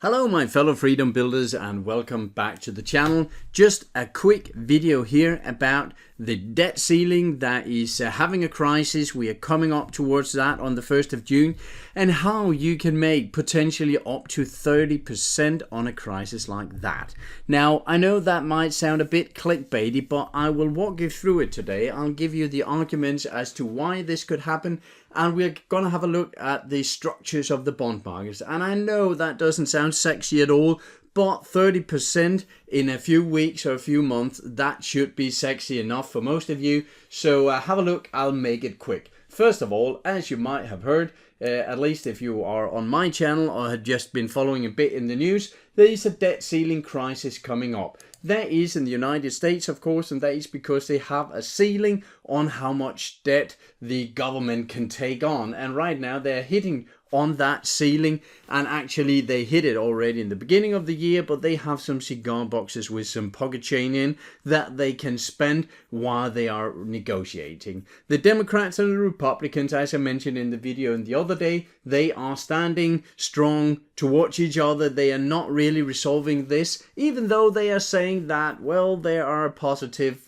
Hello my fellow freedom builders and welcome back to the channel. Just a quick video here about the debt ceiling that is having a crisis. We are coming up towards that on the 1st of June and how you can make potentially up to 30% on a crisis like that. Now I know that might sound a bit clickbaity, but I will walk you through it today. I'll give you the arguments as to why this could happen, and we're going to have a look at the structures of the bond markets. And I know that doesn't sound sexy at all, but 30% in a few weeks or a few months, that should be sexy enough for most of you. So have a look, I'll make it quick. First of all, as you might have heard, at least if you are on my channel or had just been following a bit in the news, there is a debt ceiling crisis coming up. That is in the United States, of course, and that is because they have a ceiling on how much debt the government can take on. And right now they're hitting on that ceiling, and actually they hit it already in the beginning of the year, but they have some cigar boxes with some pocket chain in that they can spend while they are negotiating. The Democrats and the Republicans, as I mentioned in the video the other day, they are standing strong towards each other. They are not really resolving this, even though they are saying that, well, there are a positive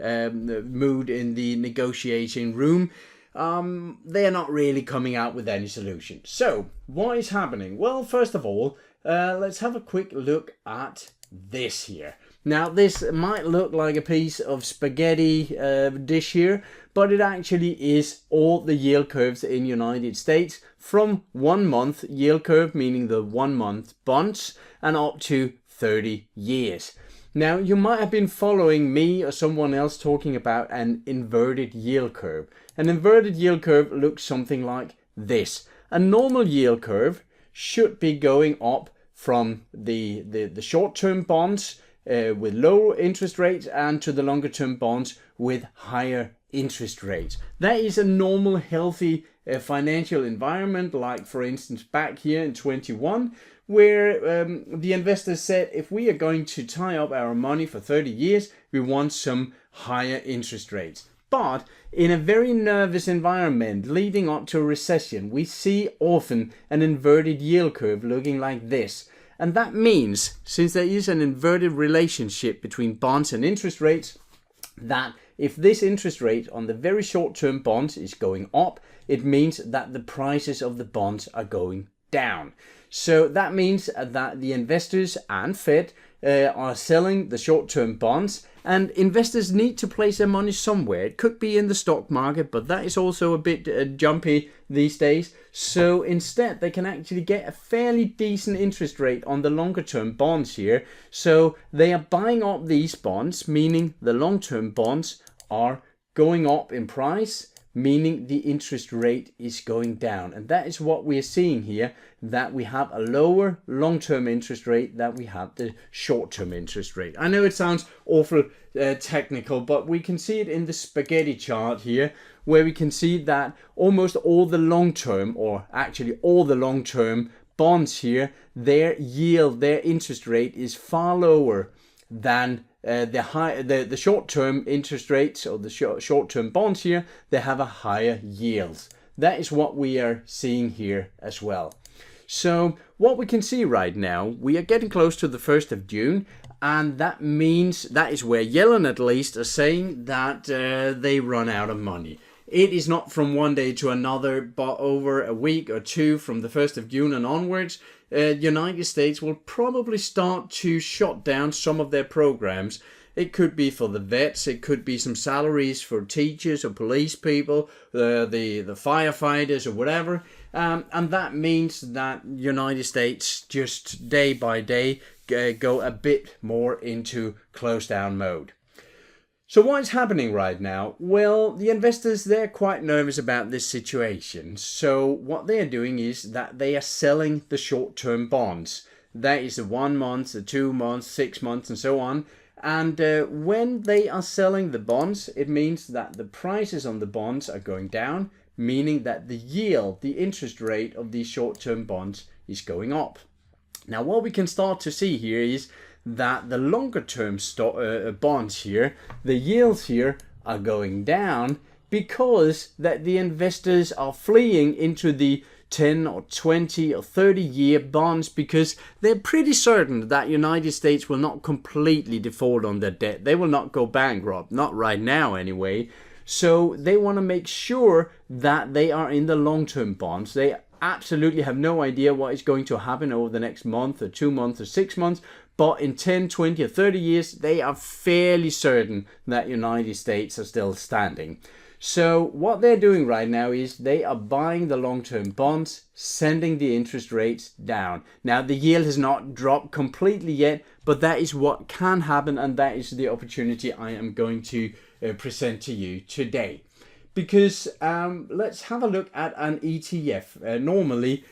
mood in the negotiating room. They are not really coming out with any solution. So what is happening? Well, first of all, let's have a quick look at this here. Now this might look like a piece of spaghetti dish here, but it actually is all the yield curves in United States from 1 month yield curve, meaning the 1 month bonds, and up to 30 years. Now you might have been following me or someone else talking about an inverted yield curve. An inverted yield curve looks something like this. A normal yield curve should be going up from the short-term bonds with low interest rates and to the longer-term bonds with higher interest rates. That is a normal, healthy financial environment, like for instance back here in 21, where the investors said, if we are going to tie up our money for 30 years, we want some higher interest rates. But in a very nervous environment leading up to a recession, we see often an inverted yield curve looking like this. And that means, since there is an inverted relationship between bonds and interest rates, that if this interest rate on the very short-term bonds is going up, it means that the prices of the bonds are going down. So that means that the investors and Fed are selling the short-term bonds, and investors need to place their money somewhere. It could be in the stock market, but that is also a bit jumpy these days. So instead they can actually get a fairly decent interest rate on the longer-term bonds here. So they are buying up these bonds, meaning the long-term bonds are going up in price, meaning the interest rate is going down. And that is what we are seeing here, that we have a lower long-term interest rate than we have the short-term interest rate. I know it sounds awful technical, but we can see it in the spaghetti chart here, where we can see that almost all the long-term, or actually all the long-term bonds here, their yield, their interest rate is far lower than the short-term interest rates, or the short-term bonds here. They have a higher yield. That is what we are seeing here as well. So what we can see right now, we are getting close to the 1st of June, and that means that is where Yellen at least are saying that they run out of money. It is not from one day to another, but over a week or two from the 1st of June and onwards, United States will probably start to shut down some of their programs. It could be for the vets, it could be some salaries for teachers or police people, the firefighters or whatever. And that means that United States just day by day go a bit more into close down mode. So what is happening right now? Well, the investors, they're quite nervous about this situation. So what they are doing is that they are selling the short-term bonds. That is the 1 month, the 2 months, 6 months, and so on. And when they are selling the bonds, it means that the prices on the bonds are going down, meaning that the yield, the interest rate of these short-term bonds is going up. Now, what we can start to see here is that the longer term bonds here, the yields here are going down, because that the investors are fleeing into the 10 or 20 or 30-year bonds, because they're pretty certain that United States will not completely default on their debt. They will not go bankrupt, not right now anyway. So they want to make sure that they are in the long-term bonds. They absolutely have no idea what is going to happen over the next month or 2 months or 6 months. But in 10, 20 or 30 years, they are fairly certain that United States are still standing. So what they're doing right now is they are buying the long-term bonds, sending the interest rates down. Now, the yield has not dropped completely yet, but that is what can happen, and that is the opportunity I am going to present to you today. Because let's have a look at an ETF. Normally,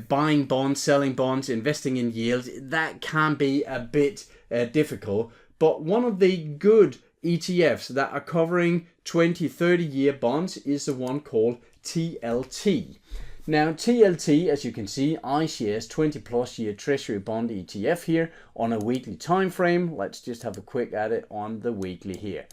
buying bonds, selling bonds, investing in yields, that can be a bit difficult. But one of the good ETFs that are covering 20, 30-year bonds is the one called TLT. Now, TLT, as you can see, iShares 20+ year Treasury Bond ETF here on a weekly time frame. Let's just have a quick at it on the weekly here.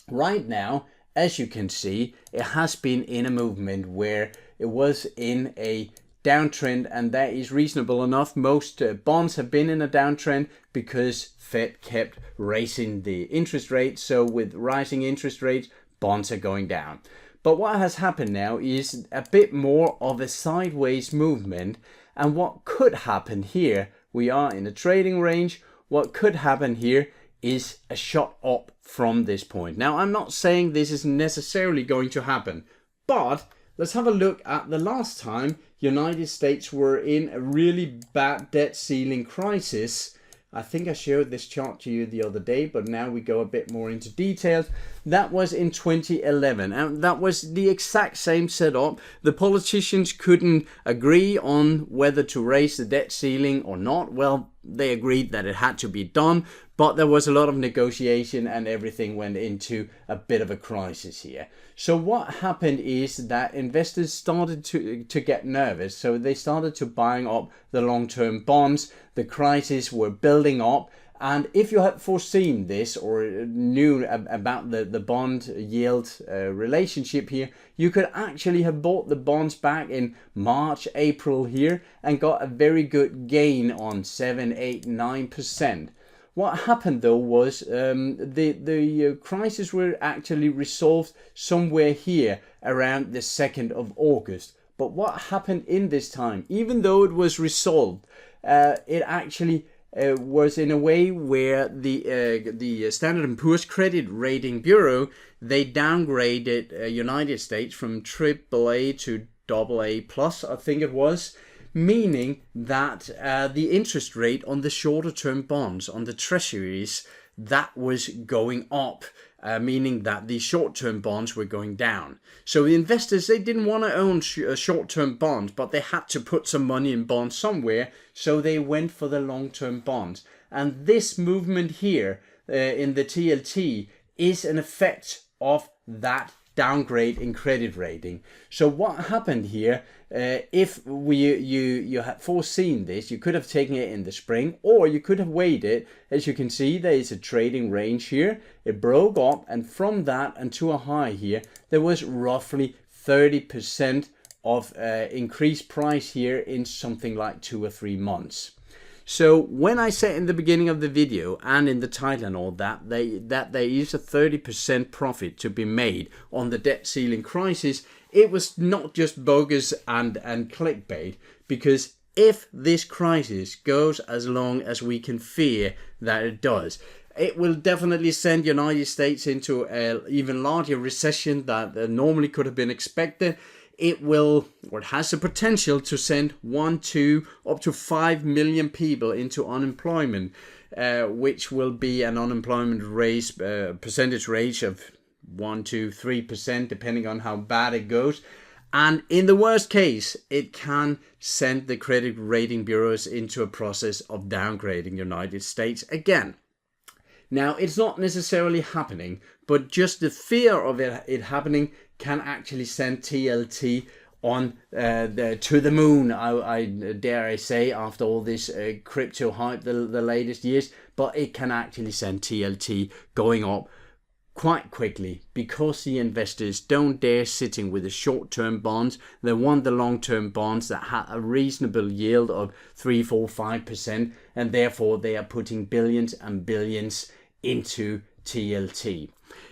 Right now, as you can see, it has been in a movement where it was in a downtrend, and that is reasonable enough. Most bonds have been in a downtrend because Fed kept raising the interest rate. So with rising interest rates, bonds are going down. But what has happened now is a bit more of a sideways movement. And what could happen here, we are in a trading range. What could happen here is a shot up from this point. Now, I'm not saying this is necessarily going to happen, but let's have a look at the last time United States were in a really bad debt ceiling crisis. I think I showed this chart to you the other day, but now we go a bit more into details. That was in 2011, and that was the exact same setup. The politicians couldn't agree on whether to raise the debt ceiling or not. Well, they agreed that it had to be done, but there was a lot of negotiation and everything went into a bit of a crisis here. So what happened is that investors started to get nervous. So they started to buying up the long-term bonds. The crises were building up. And if you had foreseen this or knew about the bond yield relationship here, you could actually have bought the bonds back in March, April here and got a very good gain on 7, 8, 9%. What happened though was the crisis were actually resolved somewhere here around the 2nd of August. But what happened in this time, even though it was resolved, it actually was in a way where the Standard & Poor's Credit Rating Bureau, they downgraded United States from AAA to AA+, I think it was, meaning that the interest rate on the shorter term bonds, on the treasuries, that was going up, meaning that the short-term bonds were going down. So the investors, they didn't want to own short-term bonds, but they had to put some money in bonds somewhere, so they went for the long-term bonds. And this movement here in the TLT is an effect of that downgrade in credit rating. So what happened here, if you had foreseen this, you could have taken it in the spring, or you could have waited. As you can see, there is a trading range here. It broke up, and from that and to a high here, there was roughly 30% of increased price here in something like 2 or 3 months. So when I said in the beginning of the video and in the title and all that, that there is a 30% profit to be made on the debt ceiling crisis, it was not just bogus and clickbait, because if this crisis goes as long as we can fear that it does, it will definitely send United States into an even larger recession that normally could have been expected. It will, or it has the potential to send 1, 2, up to 5 million people into unemployment, which will be an unemployment rate, percentage rate of 1, 2, 3%, depending on how bad it goes. And in the worst case, it can send the credit rating bureaus into a process of downgrading United States again. Now, it's not necessarily happening, but just the fear of it happening can actually send TLT on to the moon, I dare I say, after all this crypto hype the latest years. But it can actually send TLT going up quite quickly, because the investors don't dare sitting with the short-term bonds. They want the long-term bonds that have a reasonable yield of 3, 4, 5%, and therefore they are putting billions and billions into TLT.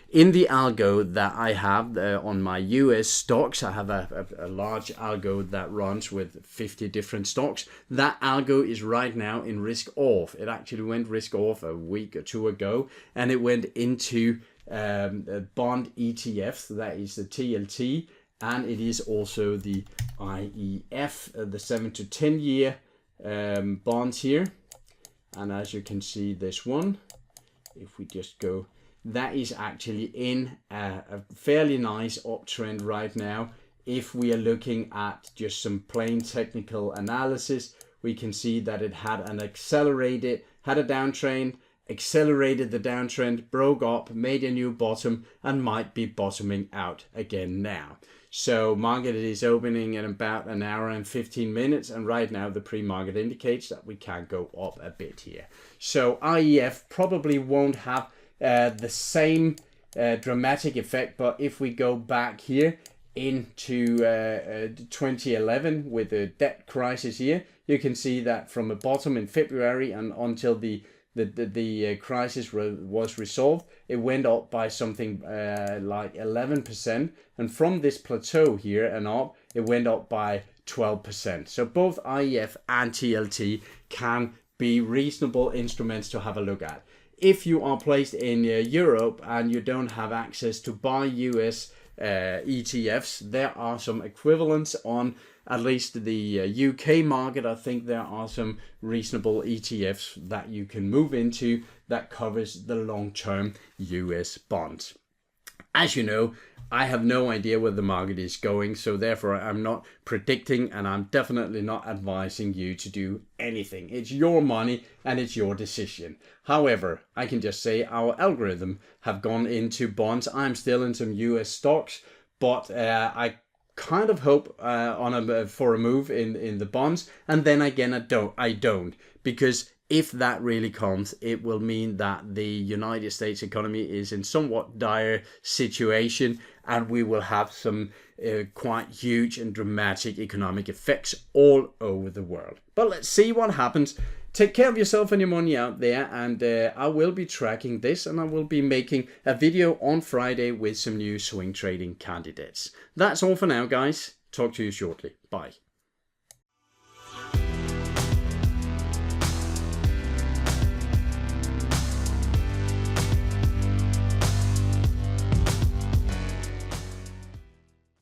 In the algo that I have on my US stocks, I have a large algo that runs with 50 different stocks. That algo is right now in risk off. It actually went risk off a week or two ago, and it went into bond ETFs, that is the TLT, and it is also the IEF, the 7 to 10 year bonds here. And as you can see, this one, if we just go, that is actually in a fairly nice uptrend right now. If we are looking at just some plain technical analysis, we can see that it had a downtrend, accelerated the downtrend, broke up, made a new bottom, and might be bottoming out again now. So market is opening in about an hour and 15 minutes, and right now the pre-market indicates that we can go up a bit here. So IEF probably won't have the same dramatic effect, but if we go back here into 2011 with the debt crisis here, you can see that from a bottom in February and until the crisis was resolved, it went up by something like 11%, and from this plateau here and up, it went up by 12%. So both IEF and TLT can be reasonable instruments to have a look at. If you are placed in Europe and you don't have access to buy US ETFs, there are some equivalents on at least the UK market. I think there are some reasonable ETFs that you can move into that covers the long-term US bonds. As you know, I have no idea where the market is going, so therefore I'm not predicting, and I'm definitely not advising you to do anything. It's your money and it's your decision. However, I can just say our algorithm have gone into bonds. I'm still in some US stocks, but I kind of hope for a move in the bonds, and then again I don't, because if that really comes, it will mean that the United States economy is in somewhat dire situation, and we will have some quite huge and dramatic economic effects all over the world. But let's see what happens. Take care of yourself and your money out there, and I will be tracking this, and I will be making a video on Friday with some new swing trading candidates. That's all for now, guys. Talk to you shortly. Bye.